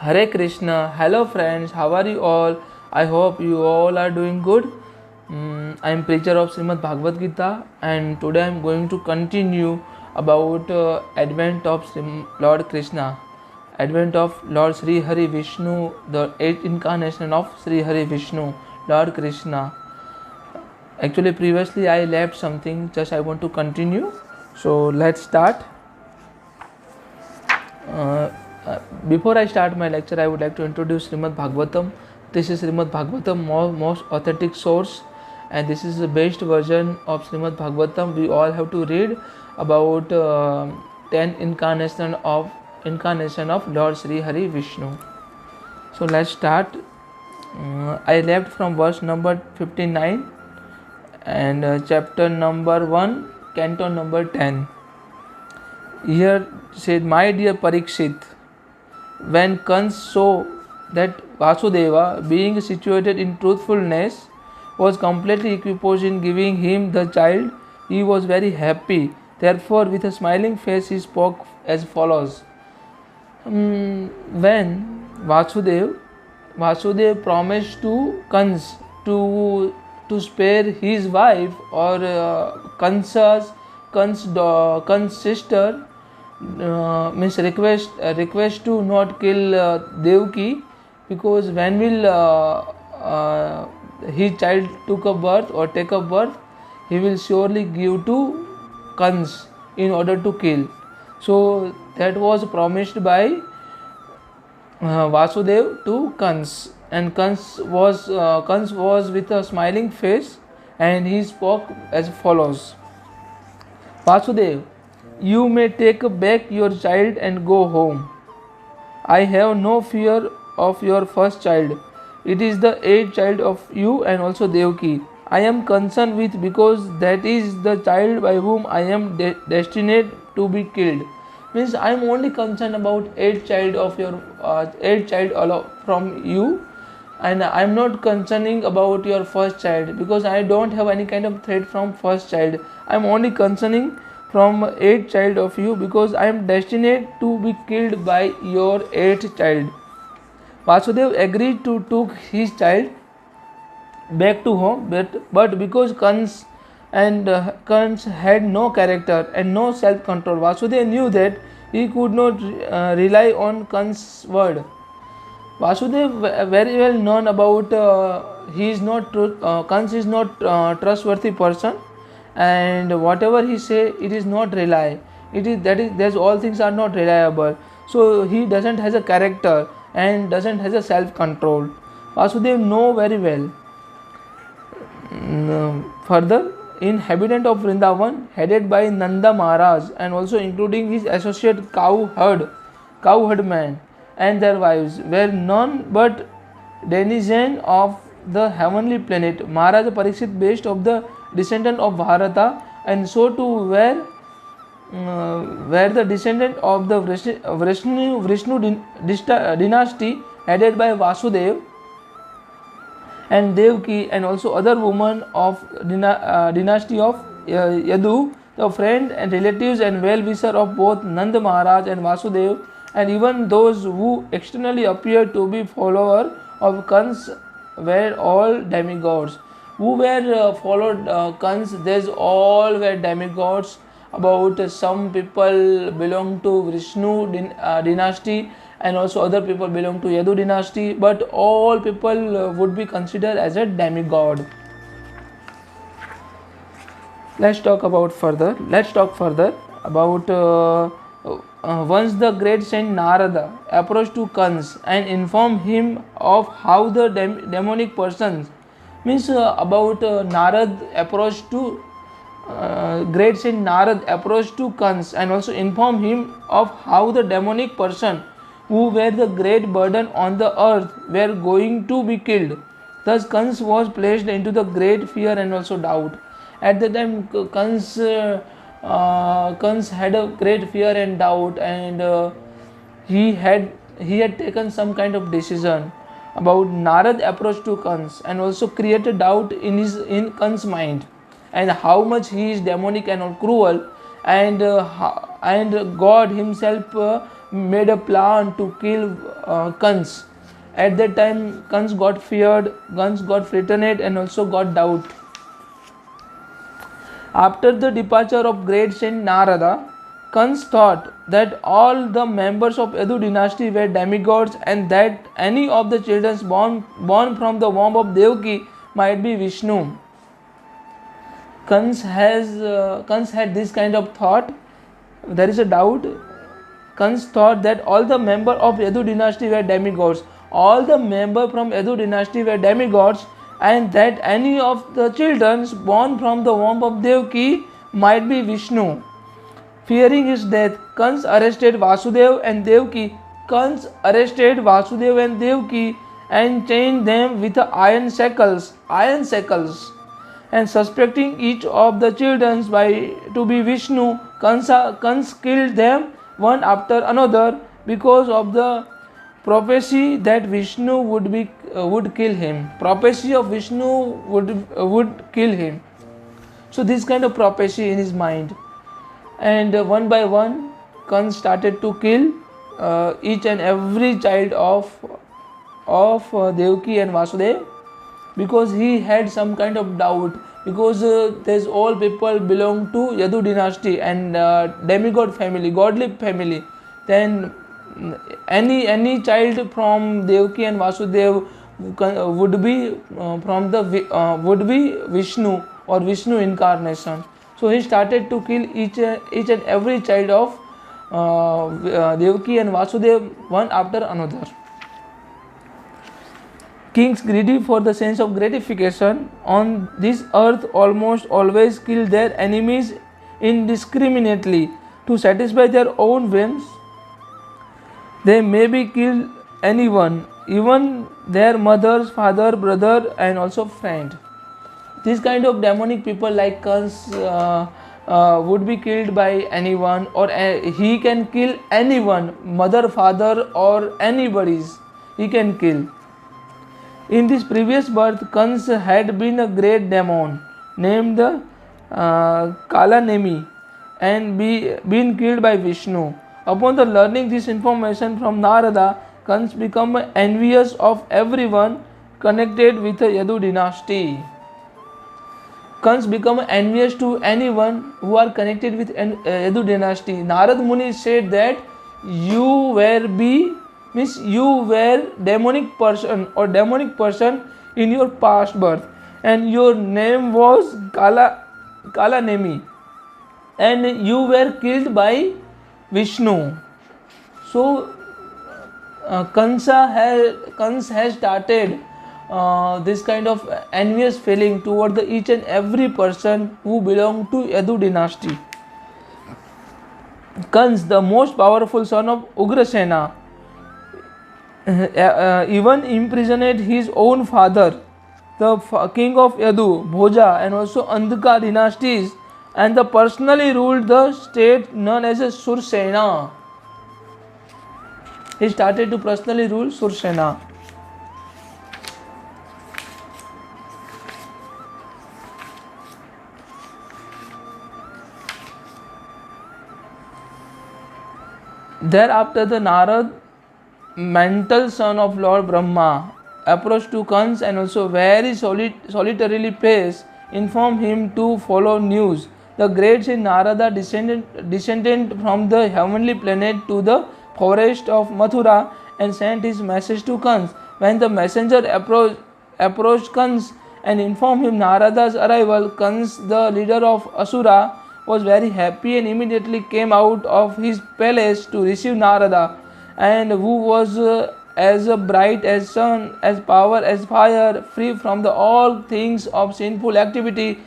Hare Krishna. Hello friends, how are you all? I hope you all are doing good. I am preacher of Srimad Bhagavad Gita, and today I am going to continue about Advent of Lord Krishna, Advent of Lord Sri Hari Vishnu, the 8th incarnation of Sri Hari Vishnu, Lord Krishna. Actually, previously I left something, just I want to continue. So let's start. Uh, Before I start my lecture, I would like to introduce Srimad Bhagavatam. This is Srimad Bhagavatam, most authentic source, and this is the best version of Srimad Bhagavatam. We all have to read about 10 incarnation of Lord Sri Hari Vishnu. So let's start. I left from verse number 59 and chapter number 1, canto number 10. Here said, "My dear Parikshit, when Kans saw that Vasudeva, being situated in truthfulness, was completely equipped in giving him the child, he was very happy. Therefore, with a smiling face, he spoke as follows. When Vasudev promised to Kans to spare his wife or Kansa's sister, means request to not kill Devaki, because when will his child take a birth, he will surely give to Kans in order to kill. So that was promised by Vasudev to Kans, and Kans was with a smiling face, and he spoke as follows. Vasudev, you may take back your child and go home. I have no fear of your first child. It is the 8th child of you and also Devaki I am concerned with, because that is the child by whom I am destined to be killed. Means I am only concerned about 8th child of your 8th child from you, and I am not concerning about your first child, because I don't have any kind of threat from first child. I am only concerning from 8th child of you, because I am destined to be killed by your 8th child. Vasudev agreed to take his child back to home, but because Kans had no character and no self-control, Vasudev knew that he could not rely on Kans' word. Vasudev very well known about Kans is not trustworthy person, and whatever he say, it is not rely. There's all things are not reliable. So he doesn't has a character and doesn't has a self-control. Vasudev know very well. Further, inhabitant of Vrindavan, headed by Nanda Maharaj, and also including his associate cowherd man and their wives, were none but denizens of the heavenly planet. Maharaj Parikshit, based of the descendant of Bharata, and so too were the descendant of the Vishnu dynasty, headed by Vasudev and Devaki, and also other women of dynasty of Yadu, the friend and relatives and well-wisher of both Nanda Maharaj and Vasudev, and even those who externally appeared to be followers of Kans were all demigods. Who were followed Kans? These all were demigods. About some people belong to Vishnu dynasty, and also other people belong to Yadu dynasty, but all people would be considered as a demigod. Let's talk further about once the great saint Narada approached to Kans and informed him of how the demonic persons, means about Narad approached to great saint Narad approached to Kans and also informed him of how the demonic person who were the great burden on the earth were going to be killed. Thus Kans was placed into the great fear and also doubt. At the time, Kans had a great fear and doubt, and he had taken some kind of decision about Narad approach to Kans, and also created doubt in Kans' mind, and how much he is demonic and cruel, and God himself made a plan to kill Kans. At that time, Kans got feared, Kans got frightened, and also got doubt. After the departure of great saint Narada, Kans thought that all the members of Yadu dynasty were demigods and that any of the children born from the womb of Devaki might be Vishnu. Kans had this kind of thought. There is a doubt. Kans thought that all the members of Yadu dynasty were demigods. All the members from Yadu dynasty were demigods, and that any of the children born from the womb of Devaki might be Vishnu. Fearing his death, Kans arrested Vasudev and Devaki. Kans arrested Vasudev and Devaki and chained them with iron shackles, and suspecting each of the children to be Vishnu, Kans killed them one after another because of the prophecy that Vishnu would kill him. Prophecy of Vishnu would kill him. So this kind of prophecy in his mind, and one by one, Kans started to kill each and every child of Devaki and Vasudev, because he had some kind of doubt, because there's all people belong to Yadu dynasty and demigod family, godly family. Then any child from Devaki and Vasudev would be would be Vishnu or Vishnu incarnation. So he started to kill each and every child of Devaki and Vasudev one after another. Kings greedy for the sense of gratification on this earth almost always kill their enemies indiscriminately to satisfy their own whims. They maybe kill anyone, even their mother's father, brother, and also friend. This kind of demonic people like Kans would be killed by anyone, or he can kill anyone, mother, father, or anybody's he can kill. In this previous birth, Kans had been a great demon named Kalanemi and been killed by Vishnu. Upon the learning this information from Narada, Kans became envious of everyone connected with the Yadu dynasty. Kans become envious to anyone who are connected with Yadu dynasty. Narad Muni said that you were demonic person in your past birth, and your name was Kalanemi, and you were killed by Vishnu. So Kans has started this kind of envious feeling toward each and every person who belong to Yadu dynasty. Kans, the most powerful son of Ugrasena, even imprisoned his own father, the king of Yadu, Bhoja, and also Andhaka dynasties, and personally ruled the state known as Sursena. He started to personally rule Sursena. Thereafter, the Narad, mental son of Lord Brahma, approached to Kans and also very solitarily place informed him to follow news. The great Saint Narada descended from the heavenly planet to the forest of Mathura and sent his message to Kans. When the messenger approached Kans and informed him Narada's arrival, Kans, the leader of Asura, was very happy and immediately came out of his palace to receive Narada, and who was as bright as sun, as power as fire, free from all things of sinful activity.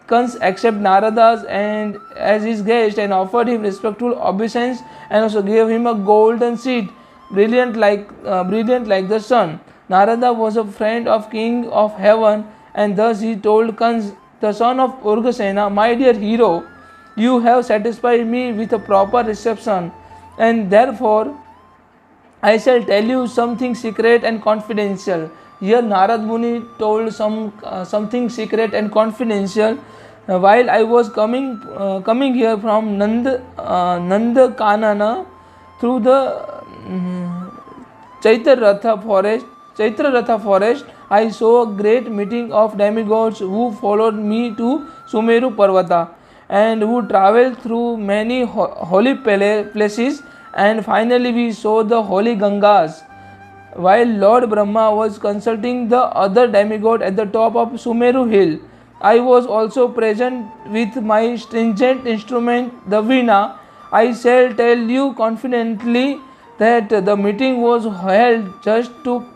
Kans accepted Narada and as his guest and offered him respectful obeisance, and also gave him a golden seat, brilliant like the sun. Narada was a friend of King of Heaven, and thus he told Kans, the son of Urgasena, my dear hero, you have satisfied me with a proper reception, and therefore I shall tell you something secret and confidential. Here Narad Muni told something secret and confidential. While I was coming here from Nandakanana, through the Chaitra Ratha forest, I saw a great meeting of demigods who followed me to Sumeru Parvata and who traveled through many holy places, and finally we saw the holy Gangas. While Lord Brahma was consulting the other demigod at the top of Sumeru hill, I was also present with my stringent instrument, the Veena. I shall tell you confidently that the meeting was held just to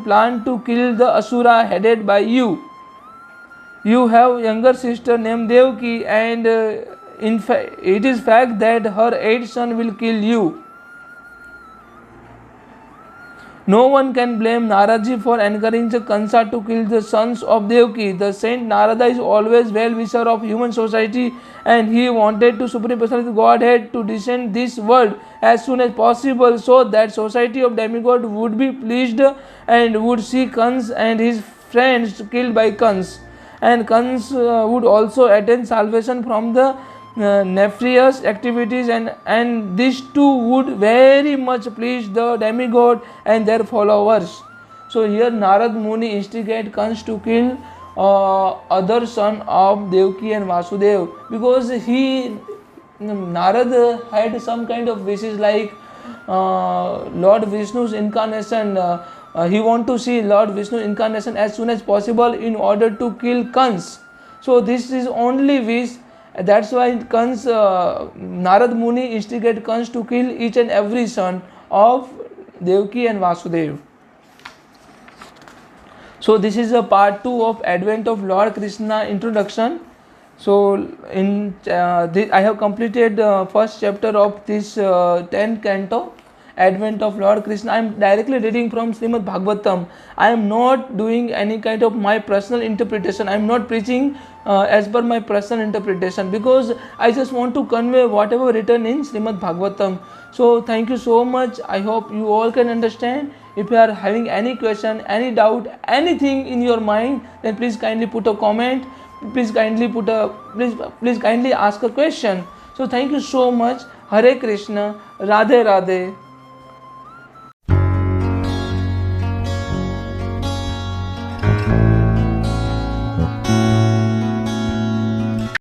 plan to kill the Asura headed by you. You have younger sister named Devaki, and it is fact that her 8th son will kill you. No one can blame Naradji for encouraging Kansa to kill the sons of Devaki. The saint Narada is always well-wisher of human society, and he wanted to Supreme Personality of Godhead to descend this world as soon as possible, so that society of demigod would be pleased and would see Kans and his friends killed by Kans, and Kans would also attain salvation from the nefarious activities, and these two would very much please the demigod and their followers. So here Narad Muni instigate Kans to kill other son of Devaki and Vasudev, because Narad had some kind of wishes like Lord Vishnu's incarnation. He want to see Lord Vishnu incarnation as soon as possible in order to kill Kans. So this is only wish. That's why Narad Muni instigate Kans to kill each and every son of Devaki and Vasudev. So this is a part 2 of Advent of Lord Krishna introduction. So I have completed first chapter of this 10th canto, Advent of Lord Krishna. I am directly reading from Srimad Bhagavatam. I am not doing any kind of my personal interpretation. I am not preaching as per my personal interpretation, because I just want to convey whatever written in Srimad Bhagavatam. So thank you so much. I hope you all can understand. If you are having any question, any doubt, anything in your mind, then please kindly put a comment. Please kindly ask a question. So thank you so much. Hare Krishna. Radhe Radhe.